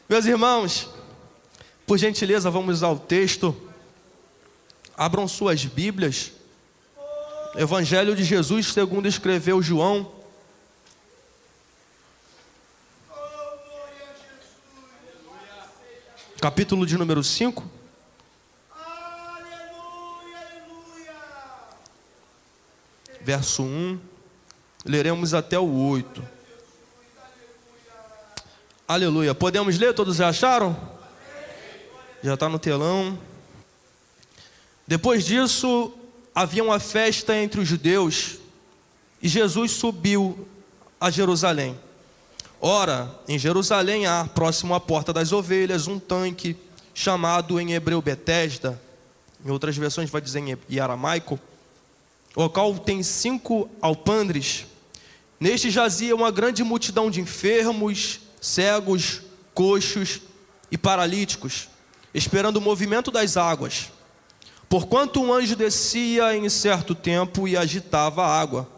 Meus irmãos, por gentileza, vamos ao texto. Abram suas Bíblias. Evangelho de Jesus segundo escreveu João. Capítulo de número 5. Verso 1. Leremos até o 8. Aleluia. Podemos ler? Todos já acharam? Já está no telão. Depois disso, havia uma festa entre os judeus e Jesus subiu a Jerusalém. Ora, em Jerusalém há, próximo à porta das ovelhas, um tanque chamado em hebreu Betesda. Em outras versões vai dizer em aramaico. O qual tem 5 alpandres. Neste jazia uma grande multidão de enfermos, cegos, coxos e paralíticos, esperando o movimento das águas. Porquanto um anjo descia em certo tempo e agitava a água.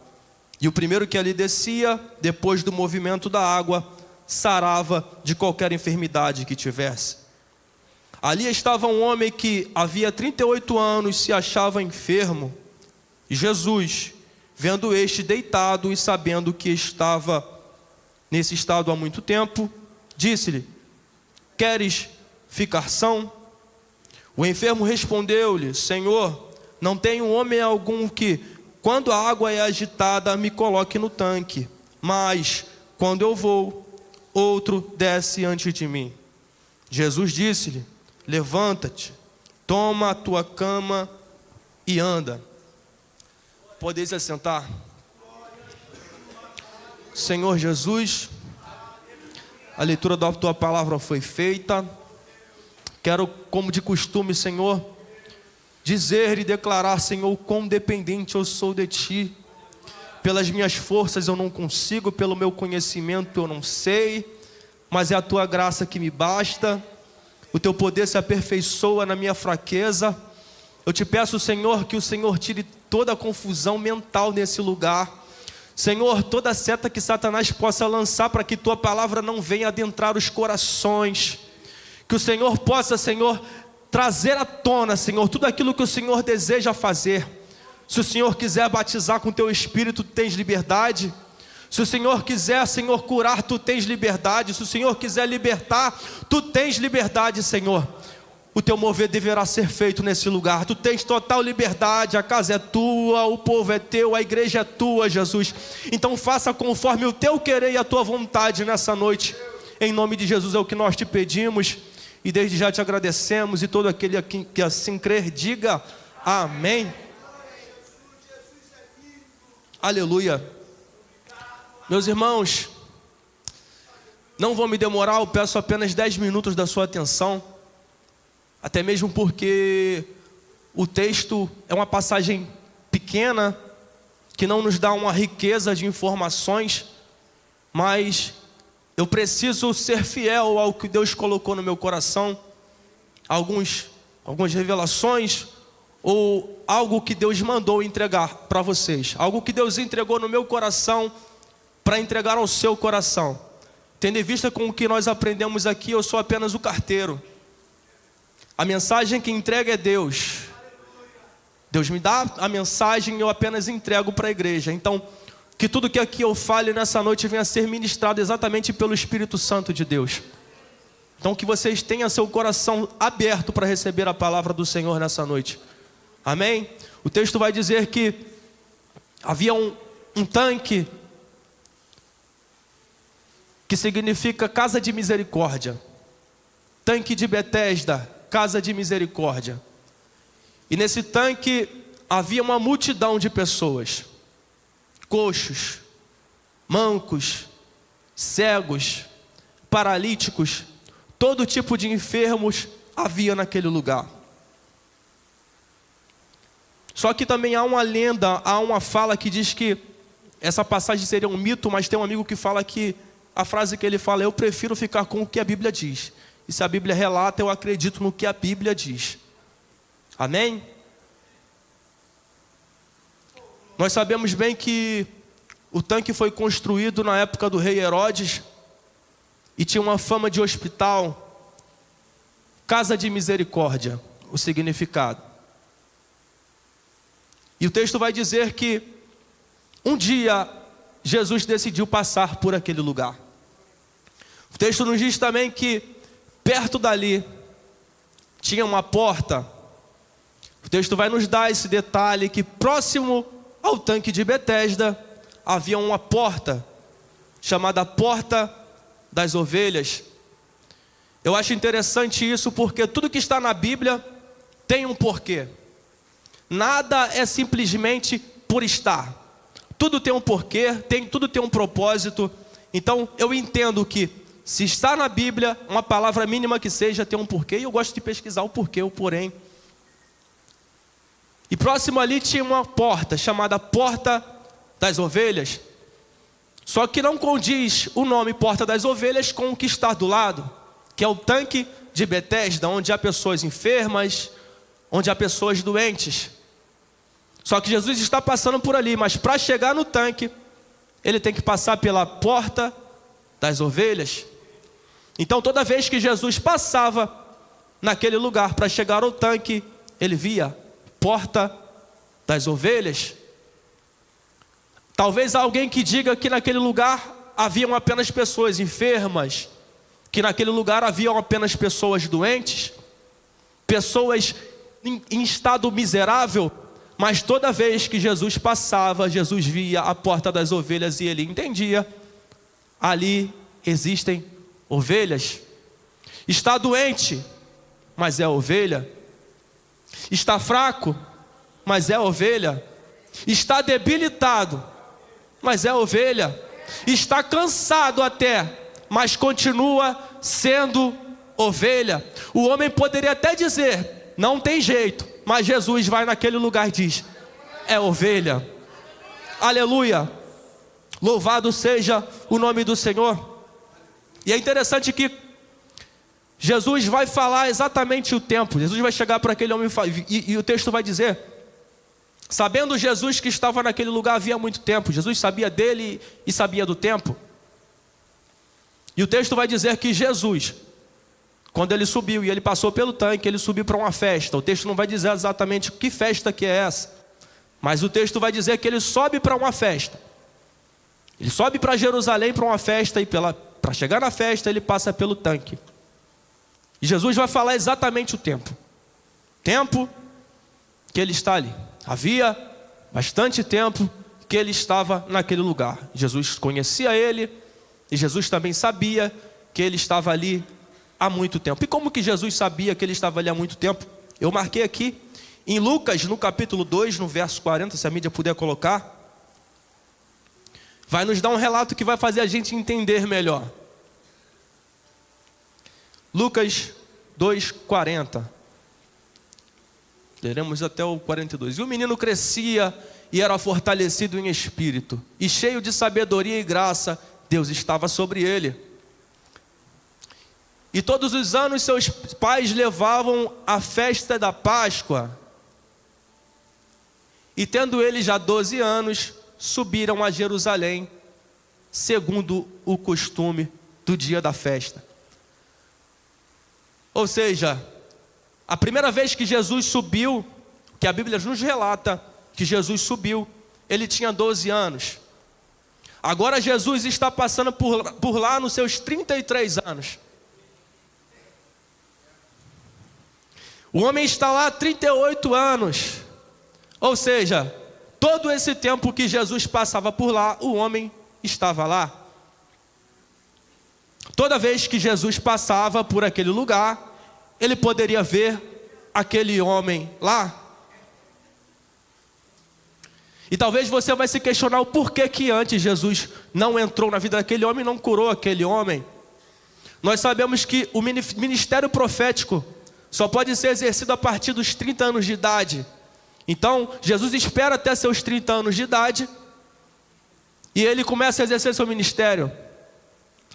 E o primeiro que ali descia, depois do movimento da água, sarava de qualquer enfermidade que tivesse. Ali estava um homem que havia 38 anos se achava enfermo. E Jesus, vendo este deitado e sabendo que estava nesse estado há muito tempo, disse-lhe: queres ficar são? O enfermo respondeu-lhe: Senhor, não tenho homem algum que, quando a água é agitada, me coloque no tanque, mas, quando eu vou, outro desce antes de mim. Jesus disse-lhe: levanta-te, toma a tua cama e anda. Podeis assentar. Senhor Jesus, a leitura da tua palavra foi feita. Quero, como de costume, Senhor, dizer e declarar, Senhor, quão dependente eu sou de Ti. Pelas minhas forças eu não consigo, pelo meu conhecimento eu não sei, mas é a Tua graça que me basta. O Teu poder se aperfeiçoa na minha fraqueza. Eu te peço, Senhor, que o Senhor tire toda a confusão mental nesse lugar. Senhor, toda seta que Satanás possa lançar para que Tua palavra não venha adentrar os corações. Que o Senhor possa, Senhor, trazer à tona, Senhor, tudo aquilo que o Senhor deseja fazer. Se o Senhor quiser batizar com Teu Espírito, Tu tens liberdade. Se o Senhor quiser, Senhor, curar, Tu tens liberdade. Se o Senhor quiser libertar, Tu tens liberdade, Senhor. O Teu mover deverá ser feito nesse lugar. Tu tens total liberdade, a casa é Tua, o povo é Teu, a igreja é Tua, Jesus. Então faça conforme o Teu querer e a Tua vontade nessa noite. Em nome de Jesus é o que nós te pedimos. E desde já te agradecemos. E todo aquele que assim crer, diga amém. Aleluia. Meus irmãos, não vou me demorar, eu peço apenas 10 minutos da sua atenção. Até mesmo porque o texto é uma passagem pequena, que não nos dá uma riqueza de informações, mas eu preciso ser fiel ao que Deus colocou no meu coração. Algumas revelações, ou algo que Deus mandou entregar para vocês. Algo que Deus entregou no meu coração, para entregar ao seu coração. Tendo em vista com o que nós aprendemos aqui, eu sou apenas o carteiro. A mensagem que entrega é Deus. Deus me dá a mensagem e eu apenas entrego para a igreja. Então, que tudo que aqui eu fale nessa noite venha a ser ministrado exatamente pelo Espírito Santo de Deus. Então, que vocês tenham seu coração aberto para receber a palavra do Senhor nessa noite. Amém? O texto vai dizer que havia um tanque, que significa casa de misericórdia. Tanque de Betesda, casa de misericórdia. E nesse tanque havia uma multidão de pessoas. Coxos, mancos, cegos, paralíticos, todo tipo de enfermos havia naquele lugar. Só que também há uma lenda, há uma fala que diz que essa passagem seria um mito, mas tem um amigo que fala que a frase que ele fala é: eu prefiro ficar com o que a Bíblia diz. E se a Bíblia relata, eu acredito no que a Bíblia diz. Amém? Nós sabemos bem que o tanque foi construído na época do rei Herodes. e tinha uma fama de hospital, casa de misericórdia, o significado. E o texto vai dizer que um dia Jesus decidiu passar por aquele lugar. O texto nos diz também que perto dali tinha uma porta. O texto vai nos dar esse detalhe que próximo ao tanque de Betesda havia uma porta chamada Porta das Ovelhas. Eu acho interessante isso porque tudo que está na Bíblia tem um porquê. Nada é simplesmente por estar. Tudo tem um porquê, tudo tem um propósito. Então eu entendo que se está na Bíblia, uma palavra mínima que seja, tem um porquê. E eu gosto de pesquisar o porquê, o porém. E próximo ali tinha uma porta chamada Porta das Ovelhas. Só que não condiz o nome Porta das Ovelhas com o que está do lado, que é o tanque de Betesda, onde há pessoas enfermas, onde há pessoas doentes. Só que Jesus está passando por ali, mas para chegar no tanque, ele tem que passar pela Porta das Ovelhas. Então toda vez que Jesus passava naquele lugar para chegar ao tanque, ele via Porta das Ovelhas. Talvez alguém que diga que naquele lugar haviam apenas pessoas enfermas, que naquele lugar haviam apenas pessoas doentes, pessoas em estado miserável, mas toda vez que Jesus passava, Jesus via a Porta das Ovelhas e ele entendia: ali existem ovelhas. Está doente, mas é ovelha. Está fraco, mas é ovelha. Está debilitado, mas é ovelha. Está cansado até, mas continua sendo ovelha. O homem poderia até dizer: não tem jeito, mas Jesus vai naquele lugar e diz: é ovelha. Aleluia. Louvado seja o nome do Senhor. E é interessante que Jesus vai falar exatamente o tempo. Jesus vai chegar para aquele homem e o texto vai dizer: sabendo Jesus que estava naquele lugar havia muito tempo. Jesus sabia dele e sabia do tempo. E o texto vai dizer que Jesus, quando ele subiu e ele passou pelo tanque, ele subiu para uma festa. O texto não vai dizer exatamente que festa que é essa, mas o texto vai dizer que ele sobe para uma festa. Ele sobe para Jerusalém para uma festa, e para chegar na festa ele passa pelo tanque. E Jesus vai falar exatamente o tempo que ele está ali. Havia bastante tempo que ele estava naquele lugar. Jesus conhecia ele, e Jesus também sabia que ele estava ali há muito tempo. E como que Jesus sabia que ele estava ali há muito tempo? Eu marquei aqui em Lucas, no capítulo 2, no verso 40, se a mídia puder colocar. Vai nos dar um relato que vai fazer a gente entender melhor. Lucas 2:40. Leremos até o 42. E o menino crescia e era fortalecido em espírito, e cheio de sabedoria e graça, Deus estava sobre ele. E todos os anos seus pais levavam a festa da Páscoa. E tendo ele já 12 anos, subiram a Jerusalém, segundo o costume do dia da festa. Ou seja, a primeira vez que Jesus subiu, que a Bíblia nos relata que Jesus subiu, ele tinha 12 anos. Agora Jesus está passando por lá nos seus 33 anos. O homem está lá há 38 anos. Ou seja, todo esse tempo que Jesus passava por lá, o homem estava lá. Toda vez que Jesus passava por aquele lugar, ele poderia ver aquele homem lá. E talvez você vai se questionar o porquê que antes Jesus não entrou na vida daquele homem e não curou aquele homem. Nós sabemos que o ministério profético só pode ser exercido a partir dos 30 anos de idade. Então, Jesus espera até seus 30 anos de idade e ele começa a exercer seu ministério.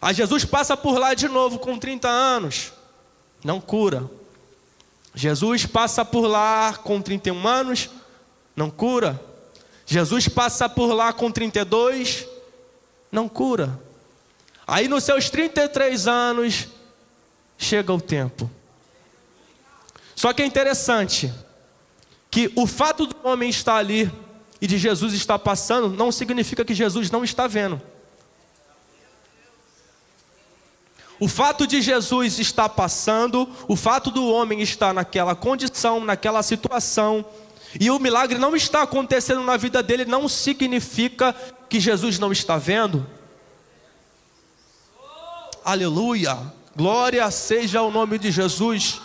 Aí Jesus passa por lá de novo com 30 anos, não cura. Jesus passa por lá com 31 anos, não cura. Jesus passa por lá com 32, não cura. Aí nos seus 33 anos, chega o tempo. Só que é interessante que o fato do homem estar ali e de Jesus estar passando, não significa que Jesus não está vendo. O fato de Jesus estar passando, o fato do homem estar naquela condição, naquela situação, e o milagre não está acontecendo na vida dele, não significa que Jesus não está vendo. Aleluia, glória seja o nome de Jesus.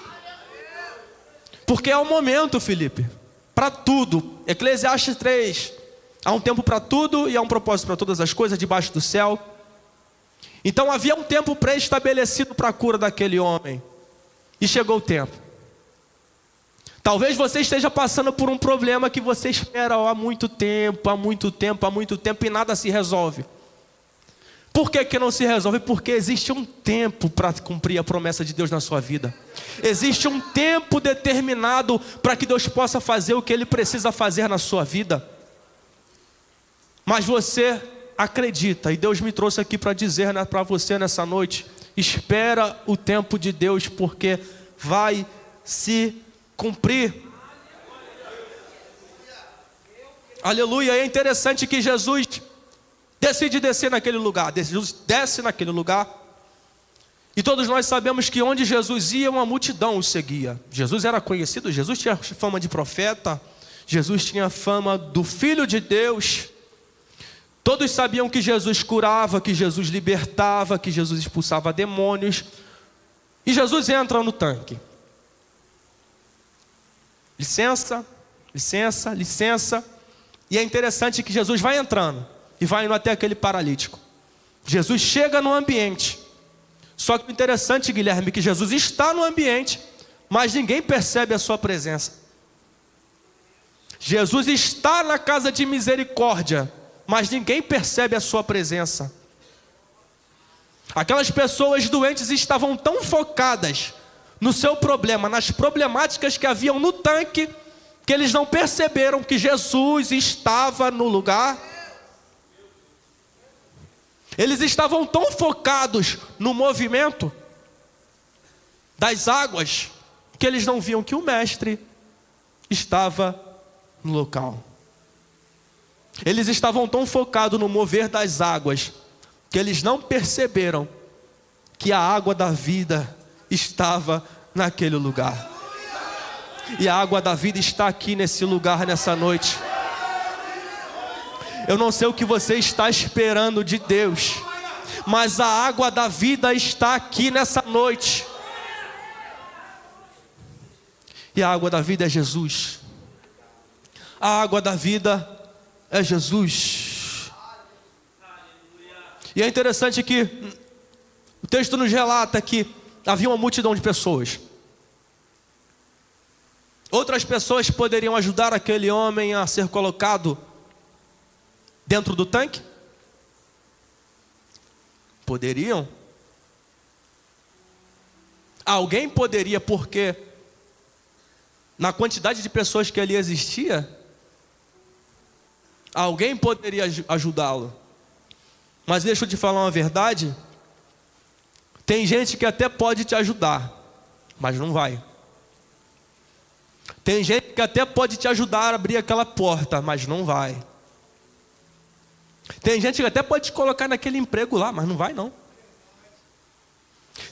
Porque é o momento, Felipe, para tudo. Eclesiastes 3, há um tempo para tudo e há um propósito para todas as coisas debaixo do céu. Então havia um tempo pré-estabelecido para a cura daquele homem, e chegou o tempo. Talvez você esteja passando por um problema que você espera há muito tempo, e nada se resolve. Por que não se resolve? Porque existe um tempo para cumprir a promessa de Deus na sua vida. Existe um tempo determinado para que Deus possa fazer o que Ele precisa fazer na sua vida. Mas você acredita, e Deus me trouxe aqui para dizer, né, para você nessa noite: espera o tempo de Deus, porque vai se cumprir. Aleluia. É interessante que Jesus decide descer naquele lugar. Jesus desce naquele lugar, e todos nós sabemos que onde Jesus ia, uma multidão o seguia. Jesus era conhecido, Jesus tinha fama de profeta, Jesus tinha fama do Filho de Deus. Todos sabiam que Jesus curava, que Jesus libertava, que Jesus expulsava demônios. E Jesus entra no tanque. Licença, licença, licença. E é interessante que Jesus vai entrando e vai indo até aquele paralítico. Jesus chega no ambiente. Só que o interessante, Guilherme, é que Jesus está no ambiente, mas ninguém percebe a sua presença. Jesus está na casa de misericórdia, mas ninguém percebe a sua presença. Aquelas pessoas doentes estavam tão focadas no seu problema, nas problemáticas que haviam no tanque, que eles não perceberam que Jesus estava no lugar. Eles estavam tão focados no movimento das águas, que eles não viam que o Mestre estava no local. Eles estavam tão focados no mover das águas, que eles não perceberam que a água da vida estava naquele lugar. E a água da vida está aqui nesse lugar, nessa noite. Eu não sei o que você está esperando de Deus, mas a água da vida está aqui nessa noite. E a água da vida é Jesus. A água da vida é Jesus. E é interessante que o texto nos relata que havia uma multidão de pessoas. Outras pessoas poderiam ajudar aquele homem a ser colocado dentro do tanque? Poderiam. Alguém poderia, porque na quantidade de pessoas que ali existia, alguém poderia ajudá-lo. Mas deixa eu te falar uma verdade. Tem gente que até pode te ajudar, mas não vai. Tem gente que até pode te ajudar a abrir aquela porta, mas não vai. Tem gente que até pode te colocar naquele emprego lá, mas não vai não.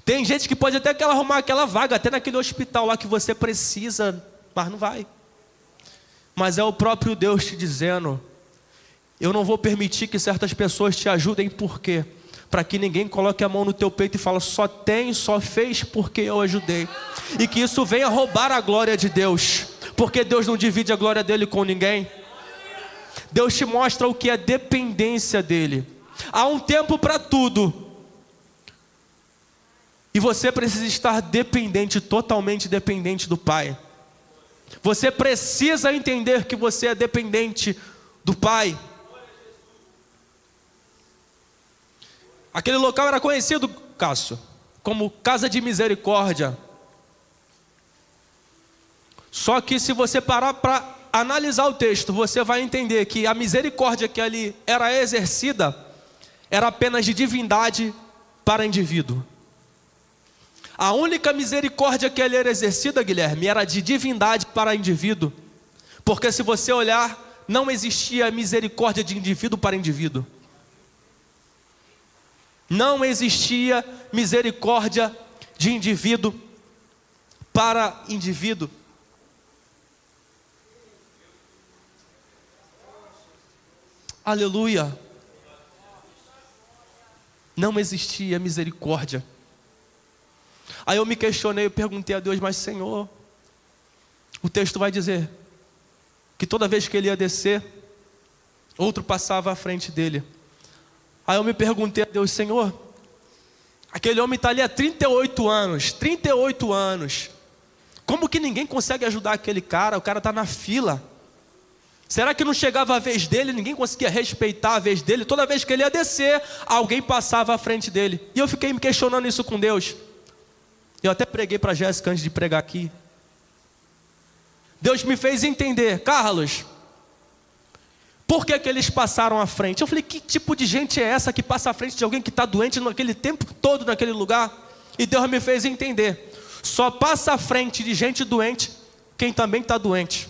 Tem gente que pode até arrumar aquela vaga, até naquele hospital lá que você precisa, mas não vai. Mas é o próprio Deus te dizendo: eu não vou permitir que certas pessoas te ajudem. Por quê? Para que ninguém coloque a mão no teu peito e fale: só fez porque eu ajudei. E que isso venha roubar a glória de Deus. Porque Deus não divide a glória dele com ninguém. Deus te mostra o que é dependência dele. Há um tempo para tudo. E você precisa estar dependente, totalmente dependente do Pai. Você precisa entender que você é dependente do Pai. Aquele local era conhecido, Cássio, como Casa de Misericórdia. Só que se você parar para analisar o texto, você vai entender que a misericórdia que ali era exercida era apenas de divindade para indivíduo. A única misericórdia que ali era exercida, Guilherme, era de divindade para indivíduo. Porque se você olhar, não existia misericórdia de indivíduo para indivíduo. Não existia misericórdia de indivíduo para indivíduo. Aleluia. Não existia misericórdia. Aí eu me questionei, eu perguntei a Deus, mas Senhor, o texto vai dizer que toda vez que ele ia descer, outro passava à frente dele. Aí eu me perguntei a Deus, Senhor, aquele homem está ali há 38 anos, 38 anos. Como que ninguém consegue ajudar aquele cara? O cara está na fila. Será que não chegava a vez dele, ninguém conseguia respeitar a vez dele? Toda vez que ele ia descer, alguém passava à frente dele. E eu fiquei me questionando isso com Deus. Eu até preguei para a Jéssica antes de pregar aqui. Deus me fez entender, Carlos, por que eles passaram à frente? Eu falei, que tipo de gente é essa que passa à frente de alguém que está doente naquele tempo todo naquele lugar? E Deus me fez entender, só passa à frente de gente doente quem também está doente.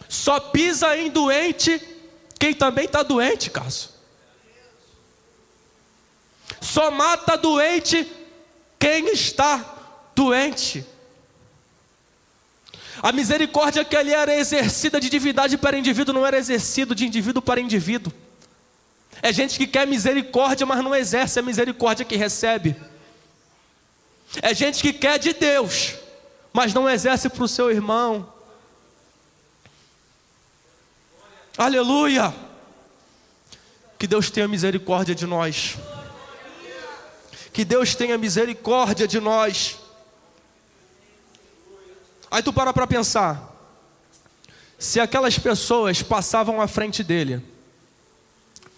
Só pisa em doente quem também está doente, Carlos. Só mata doente quem está doente. A misericórdia que ali era exercida de divindade para indivíduo não era exercido de indivíduo para indivíduo. É gente que quer misericórdia, mas não exerce a misericórdia que recebe. É gente que quer de Deus, mas não exerce para o seu irmão. Aleluia! Que Deus tenha misericórdia de nós. Que Deus tenha misericórdia de nós. Aí tu para pensar. Se aquelas pessoas passavam à frente dele,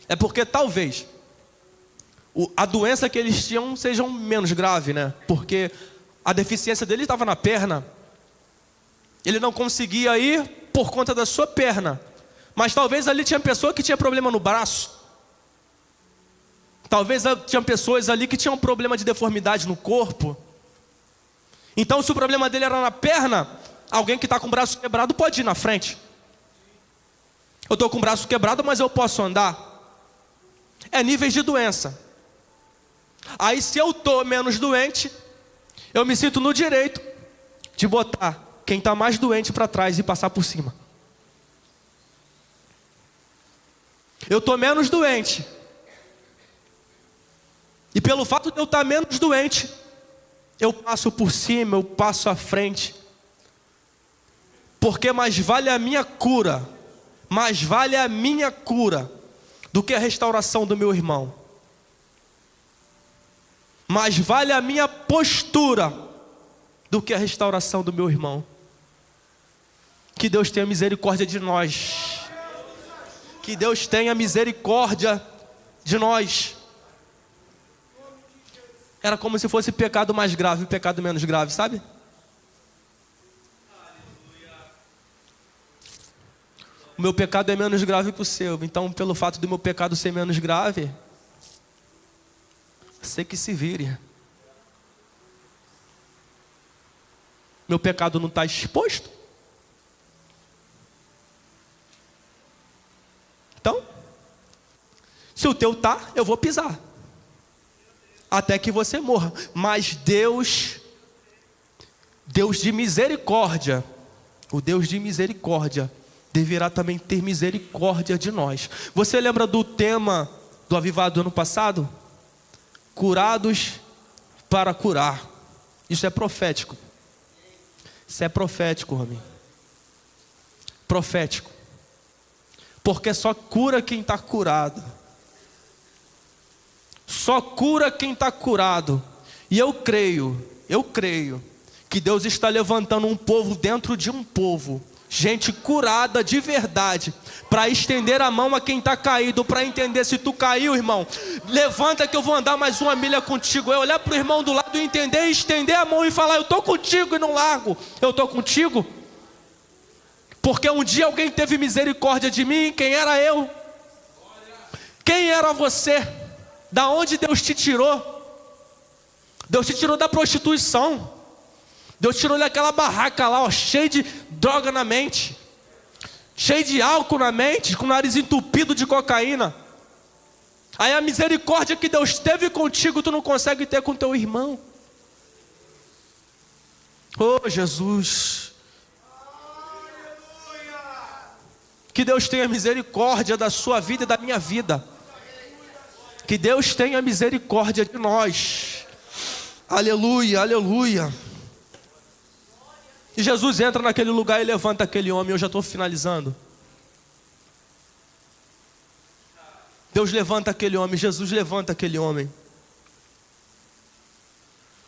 é porque talvez a doença que eles tinham seja menos grave, né? Porque a deficiência dele estava na perna. Ele não conseguia ir por conta da sua perna. Mas talvez ali tinha pessoa que tinha problema no braço. Talvez tinha pessoas ali que tinham problema de deformidade no corpo. Então se o problema dele era na perna, alguém que está com o braço quebrado pode ir na frente. Eu estou com o braço quebrado, mas eu posso andar. É níveis de doença. Aí se eu estou menos doente, eu me sinto no direito de botar quem está mais doente para trás e passar por cima. Eu estou menos doente. E pelo fato de eu estar menos doente, eu passo por cima, eu passo à frente. Porque mais vale a minha cura, mais vale a minha cura do que a restauração do meu irmão. Mais vale a minha postura do que a restauração do meu irmão. Que Deus tenha misericórdia de nós. Que Deus tenha misericórdia de nós. Era como se fosse pecado mais grave e pecado menos grave, sabe? O meu pecado é menos grave que o seu. Então, pelo fato do meu pecado ser menos grave, você que se vire. Meu pecado não está exposto. Então, se o teu está, eu vou pisar. Até que você morra. Mas Deus de misericórdia, o Deus de misericórdia, deverá também ter misericórdia de nós. Você lembra do tema do Avivado do ano passado? Curados para curar. Isso é profético. Isso é profético, homem. Profético. Porque só cura quem está curado. Só cura quem está curado. E eu creio que Deus está levantando um povo dentro de um povo, gente curada de verdade, para estender a mão a quem está caído, para entender. Se tu caiu, irmão, levanta que eu vou andar mais uma milha contigo. É olhar para o irmão do lado e entender, estender a mão e falar: eu estou contigo, e não largo. Eu estou contigo. Porque um dia alguém teve misericórdia de mim. Quem era eu? Quem era você? Da onde Deus te tirou? Deus te tirou da prostituição. Deus tirou daquela barraca lá, ó, cheio de droga na mente, cheio de álcool na mente, com o nariz entupido de cocaína. Aí a misericórdia que Deus teve contigo, tu não consegue ter com teu irmão. Oh Jesus, que Deus tenha misericórdia da sua vida e da minha vida. Que Deus tenha misericórdia de nós. Aleluia, aleluia. E Jesus entra naquele lugar e levanta aquele homem. Eu já estou finalizando. Deus levanta aquele homem, Jesus levanta aquele homem.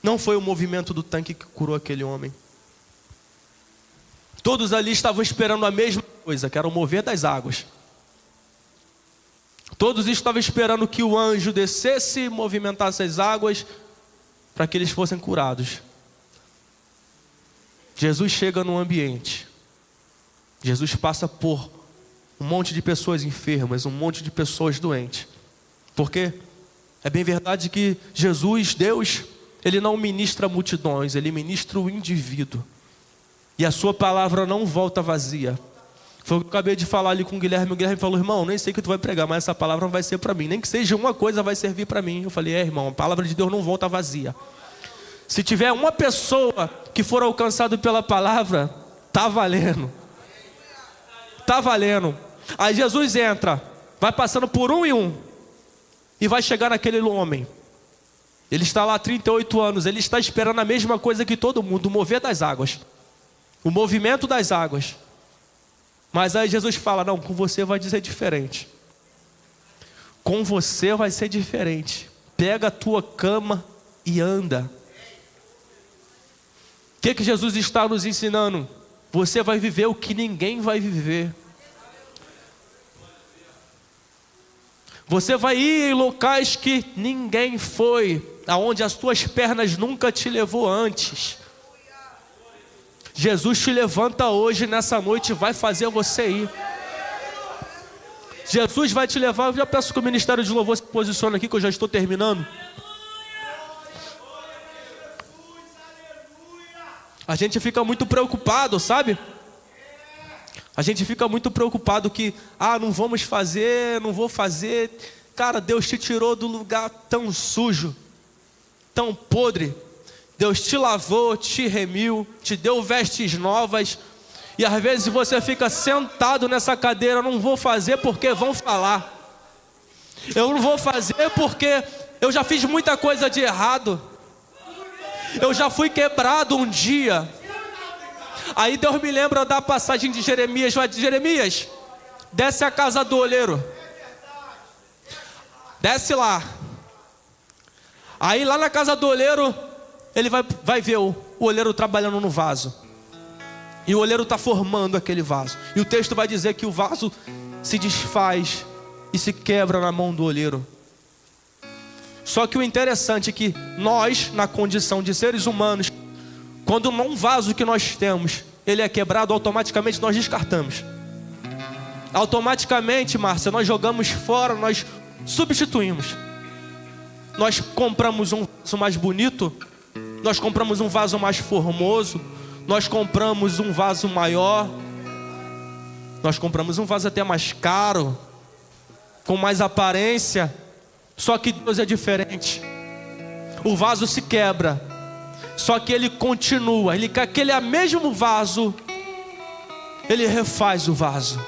Não foi o movimento do tanque que curou aquele homem. Todos ali estavam esperando a mesma coisa, que era o mover das águas. Todos estavam esperando que o anjo descesse e movimentasse as águas para que eles fossem curados. Jesus chega no ambiente. Jesus passa por um monte de pessoas enfermas, um monte de pessoas doentes. Porque é bem verdade que Jesus, Deus, Ele não ministra multidões, Ele ministra o indivíduo. E a sua palavra não volta vazia. Foi o que eu acabei de falar ali com o Guilherme. O Guilherme falou: irmão, nem sei o que tu vai pregar, mas essa palavra não vai ser para mim. Nem que seja uma coisa vai servir para mim. Eu falei: irmão, a palavra de Deus não volta vazia. Se tiver uma pessoa que for alcançado pela palavra, tá valendo. Tá valendo. Aí Jesus entra, vai passando por um em um, e vai chegar naquele homem. Ele está lá há 38 anos, ele está esperando a mesma coisa que todo mundo, o mover das águas, o movimento das águas. Mas aí Jesus fala: não, com você vai dizer diferente. Com você vai ser diferente. Pega a tua cama e anda. O que Jesus está nos ensinando? Você vai viver o que ninguém vai viver. Você vai ir em locais que ninguém foi, aonde as tuas pernas nunca te levou antes. Jesus te levanta hoje, nessa noite, e vai fazer você ir. Jesus vai te levar. Eu já peço que o Ministério de Louvor se posicione aqui, que eu já estou terminando. A gente fica muito preocupado, sabe? A gente fica muito preocupado que, não vamos fazer, não vou fazer. Cara, Deus te tirou do lugar tão sujo, tão podre. Deus te lavou, te remiu, te deu vestes novas. E às vezes você fica sentado nessa cadeira: não vou fazer porque vão falar. Eu não vou fazer porque eu já fiz muita coisa de errado. Eu já fui quebrado um dia. Aí Deus me lembra da passagem de Jeremias. Vai, Jeremias, desce a casa do oleiro. Desce lá. Aí lá na casa do oleiro, ele vai ver o oleiro trabalhando no vaso. E o oleiro está formando aquele vaso. E o texto vai dizer que o vaso se desfaz e se quebra na mão do oleiro. Só que o interessante é que nós, na condição de seres humanos, quando um vaso que nós temos, ele é quebrado, automaticamente nós descartamos. Automaticamente, Márcia, nós jogamos fora, nós substituímos. Nós compramos um vaso mais bonito, nós compramos um vaso mais formoso, nós compramos um vaso maior, nós compramos um vaso até mais caro, com mais aparência. Só que Deus é diferente. O vaso se quebra, só que Ele continua. Aquele é mesmo vaso, Ele refaz o vaso.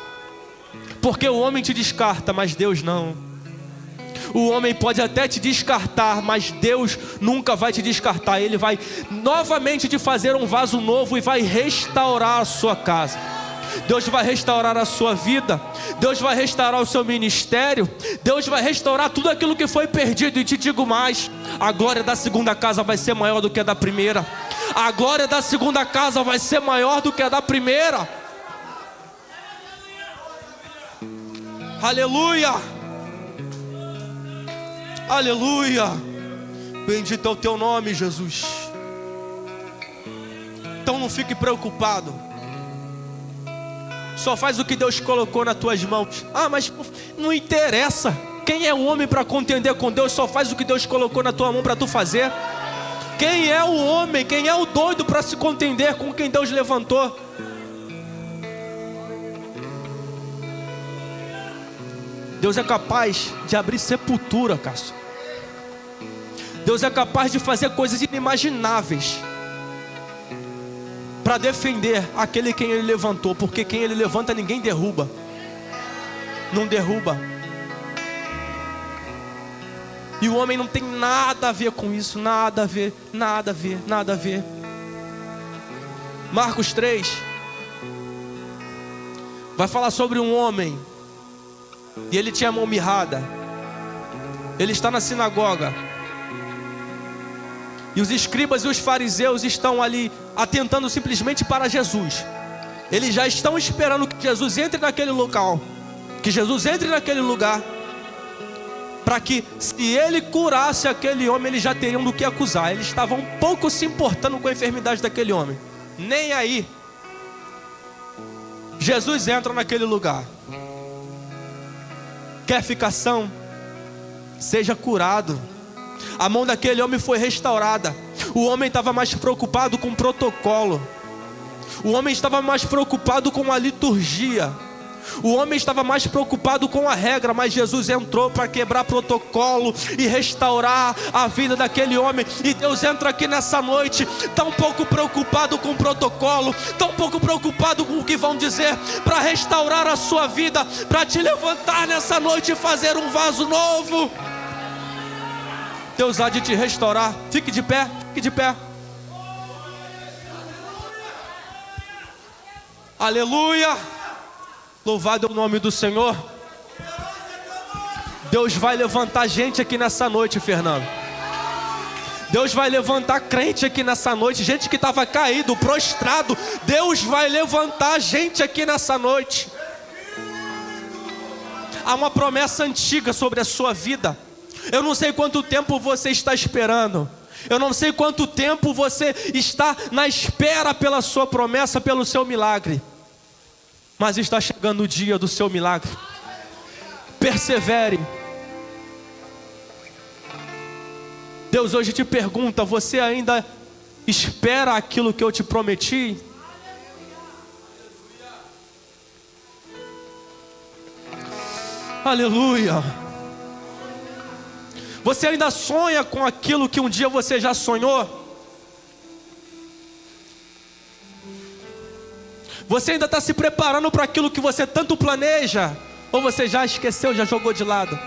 Porque o homem te descarta, mas Deus não. O homem pode até te descartar, mas Deus nunca vai te descartar. Ele vai novamente te fazer um vaso novo e vai restaurar a sua casa. Deus vai restaurar a sua vida. Deus vai restaurar o seu ministério. Deus vai restaurar tudo aquilo que foi perdido. E te digo mais: a glória da segunda casa vai ser maior do que a da primeira. A glória da segunda casa vai ser maior do que a da primeira. Aleluia. Aleluia. Bendito é o teu nome, Jesus. Então não fique preocupado. Só faz o que Deus colocou nas tuas mãos. Mas não interessa Quem é o homem para contender com Deus? Só faz o que Deus colocou na tua mão para tu fazer. Quem é o homem? Quem é o doido para se contender com quem Deus levantou? Deus é capaz de abrir sepultura, Cássio. Deus é capaz de fazer coisas inimagináveis para defender aquele quem Ele levantou, porque quem Ele levanta ninguém derruba. Não derruba. E o homem não tem nada a ver com isso, nada a ver, nada a ver, nada a ver. Marcos 3 vai falar sobre um homem, e ele tinha a mão mirrada. Ele está na sinagoga, e os escribas e os fariseus estão ali atentando simplesmente para Jesus. Eles já estão esperando que Jesus entre naquele local, que Jesus entre naquele lugar, para que, se ele curasse aquele homem, eles já teriam do que acusar. Eles estavam um pouco se importando com a enfermidade daquele homem, nem aí. Jesus entra naquele lugar. Quer ficação? Seja curado. A mão daquele homem foi restaurada. O homem estava mais preocupado com o protocolo. O homem estava mais preocupado com a liturgia. O homem estava mais preocupado com a regra, mas Jesus entrou para quebrar protocolo e restaurar a vida daquele homem. E Deus entra aqui nessa noite, tão pouco preocupado com o protocolo, tão pouco preocupado com o que vão dizer, para restaurar a sua vida, para te levantar nessa noite e fazer um vaso novo. Deus há de te restaurar. Fique de pé, fique de pé. Aleluia. Louvado é o nome do Senhor. Deus vai levantar gente aqui nessa noite, Fernando. Deus vai levantar crente aqui nessa noite. Gente que estava caído, prostrado. Deus vai levantar gente aqui nessa noite. Há uma promessa antiga sobre a sua vida. Eu não sei quanto tempo você está esperando. Eu não sei quanto tempo você está na espera pela sua promessa, pelo seu milagre. Mas está chegando o dia do seu milagre. Persevere. Deus hoje te pergunta: você ainda espera aquilo que eu te prometi? Aleluia. Você ainda sonha com aquilo que um dia você já sonhou? Você ainda está se preparando para aquilo que você tanto planeja? Ou você já esqueceu, já jogou de lado?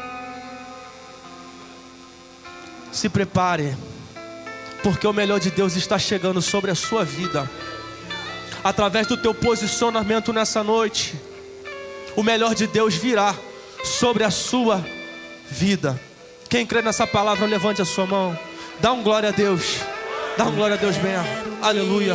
Se prepare, porque o melhor de Deus está chegando sobre a sua vida. Através do teu posicionamento nessa noite, o melhor de Deus virá sobre a sua vida. Quem crê nessa palavra, levante a sua mão. Dá um glória a Deus. Dá um glória a Deus bem. Aleluia.